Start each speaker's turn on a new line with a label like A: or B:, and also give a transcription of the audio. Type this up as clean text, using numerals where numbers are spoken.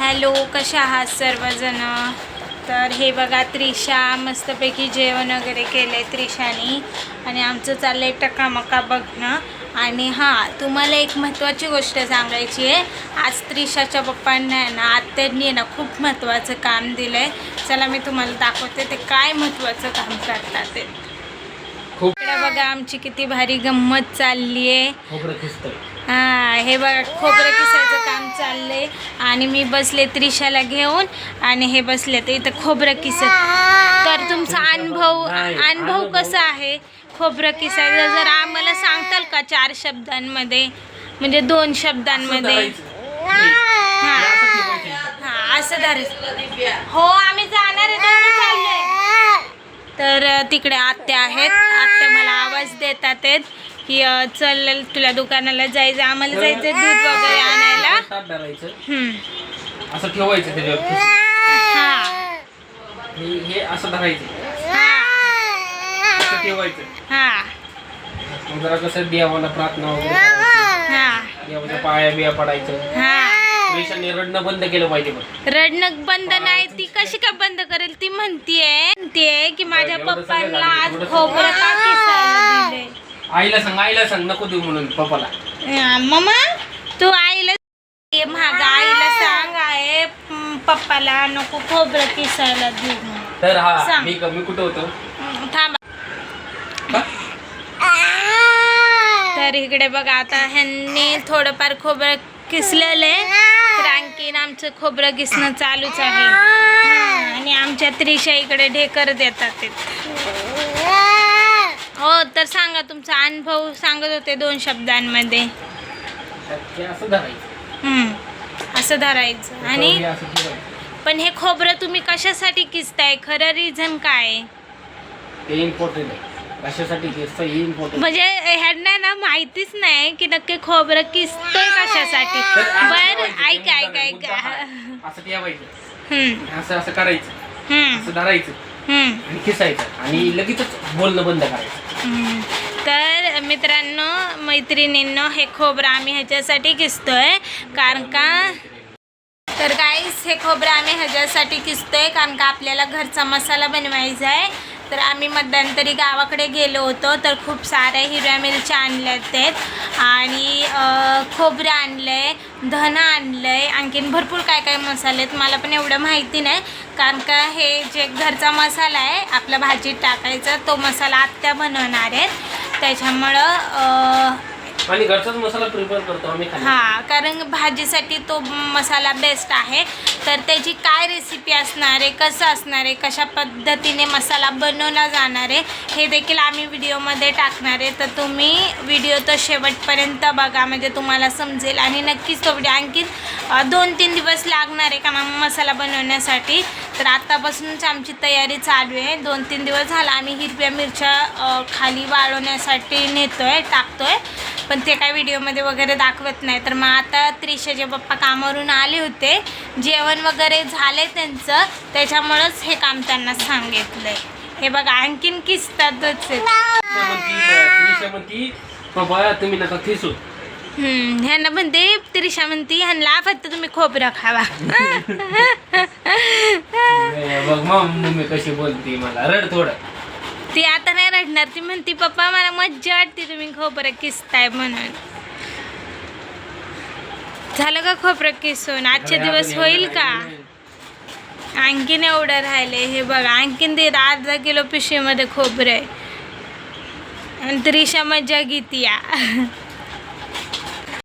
A: Hello, कशा आहात सर्वजण. तर हे बघा, त्रिशा मस्तपैकी जेवण वगैरे केलं आहे त्रिशाने आणि आमचं चाललं आहे टकामका बघणं. आणि हां, तुम्हाला एक महत्त्वाची गोष्ट सांगायची आहे. आज त्रिशाच्या पप्पांना आहे ना, आत्यांनी आहे ना खूप महत्त्वाचं काम दिलं आहे. चला मी तुम्हाला दाखवते ते काय महत्त्वाचं काम करतात ते. इकडे बघा आमची किती भारी गंमत चालली आहे. हां, हे बघा खोबरं किसायचं काम चाललंय आणि मी बसले त्रिशाला घेऊन आणि हे बसले ते इथं खोबरं किसत. तर तुमचा अनुभव कसा आहे खोबरं किसायचं, जर आम्हाला सांगताल का 4 शब्दांमध्ये, म्हणजे 2 शब्दांमध्ये. हां हां, असं धरायचं. हो, आम्ही जाणार आहे, चाललोय. तर तिकडे आत्या आहेत, आत्या मला आवाज देतात आहेत की चल तुला दुकानाला जायचं, आम्हाला जायचं दूध वगैरे आणायला.
B: असं ठेवायचं त्याच्यावर.
A: हां,
B: हे असं धरायचं, असं ठेवायचं.
A: हां,
B: मग जरा कसं देवाला प्रार्थना वगैरे करायची,
A: हां,
B: देवाच्या पाया बिया पडायचं.
A: हां.
B: त्रिशाने रडणं बंद केलं पाहिजे. पण
A: रडणं बंद नाही, ती कशी का बंद करेल. ती म्हणतीये की माझ्या पप्पांना आज खोबरं का किसायला दिले.
B: आईला सांग नको देऊ म्हणून पप्पाला.
A: मम्मा, तू आईला आईला सांग आहे पप्पाला नको खोबरं किसायला देऊ.
B: तर हा मी कुठं होतो,
A: थांबा. तर इकडे बघा, आता ह्यांनी थोडंफार खोबरं किसलेलं आहे, तर आणखीन आमचं खोबरं किसणं चालूच आहे. आणि आमच्या त्रिशा इकडे ढेकर देतात. हो, तर सांगा तुमचा अनुभव. सांगत होते 2 शब्दांमध्ये. असं धरायचं आणि पण हे खोबरं तुम्ही कशासाठी किसताय, खरं रिझन काय?
B: इम्पॉर्टंट आहे. कशासाठी किसतं हे इम्पॉर्टंट.
A: म्हणजे ह्यांना ना माहितीच नाही की नक्की खोबरं किसतोय कशासाठी. बर, ऐक
B: असं ठेवायचं, असं करायचं, असं धरायचं आणि किसायचं आणि लगेचच बोलणं बंद करायचं.
A: तर मित्रांनो, मैत्रिणींनो, हे खोबरं आम्ही ह्याच्यासाठी किसतोय कारण का, तर गाईस हे खोबरं आम्ही ह्याच्यासाठी किसतोय कारण का आपल्याला घरचा मसाला बनवायचा आहे. तर आम्ही मध्यंतरी गावाकडे गेलो होतो, तर खूप साऱ्या हिरव्या मिरच्या आणल्यात आहेत आणि खोबरं आणलं आहे, धनं आणलं आहे, आणखीन भरपूर काय काय मसाले आहेत. मला पण एवढं माहिती नाही कारण का हे जे घरचा मसाला आहे आपल्या भाजीत टाकायचा, तो मसाला आत्या बनवणार आहेत, त्याच्यामुळं
B: आणि घरचाच मसाला प्रिपेअर करतो आम्ही.
A: हां, कारण भाजीसाठी तो मसाला बेस्ट आहे. तर त्याची काय रेसिपी असणार आहे, कसं असणार आहे, कशा पद्धतीने मसाला बनवला जाणार आहे, हे देखील आम्ही व्हिडिओमध्ये टाकणार आहे. तर तुम्ही व्हिडिओ तो शेवटपर्यंत बघा, म्हणजे तुम्हाला समजेल. आणि नक्कीच तो व्हिडिओ आणखी 2-3 दिवस लागणार आहे का मसाला बनवण्यासाठी. तर आत्तापासूनच आमची तयारी चालू आहे. 2-3 दिवस झाला आम्ही हिरव्या मिरच्या खाली वाळवण्यासाठी टाकतोय, पण ते काय व्हिडिओमध्ये वगैरे दाखवत नाही. तर मग आता त्रिशाचे पप्पा कामावरून आले होते, जेवण वगैरे झाले त्यांचं, त्याच्यामुळंच हे काम त्यांना सांगितलंय. हे बघा आणखीन किसतातच.
B: त्रिशा म्हणती पप्पा तुम्ही नका किसू.
A: ह्यांना म्हणते, त्रिशा म्हणती ह्यांना फक्त तुम्ही खोबरं खावा.
B: बघ मम्मी कशी बोलते, मला रड थोडं.
A: ती आता नाही रडणार, ती म्हणती पप्पा मला मज्जा वाटते तुम्ही खोबरं किसताय म्हणून. झालं का खोबरं किसून? आजचे दिवस होईल का? आणखीन एवढं राहिले. हे बघा आणखीन ते अर्धा किलो पिशवीमध्ये खोबरं आहे आणि त्रिशा मज्जा घेती या.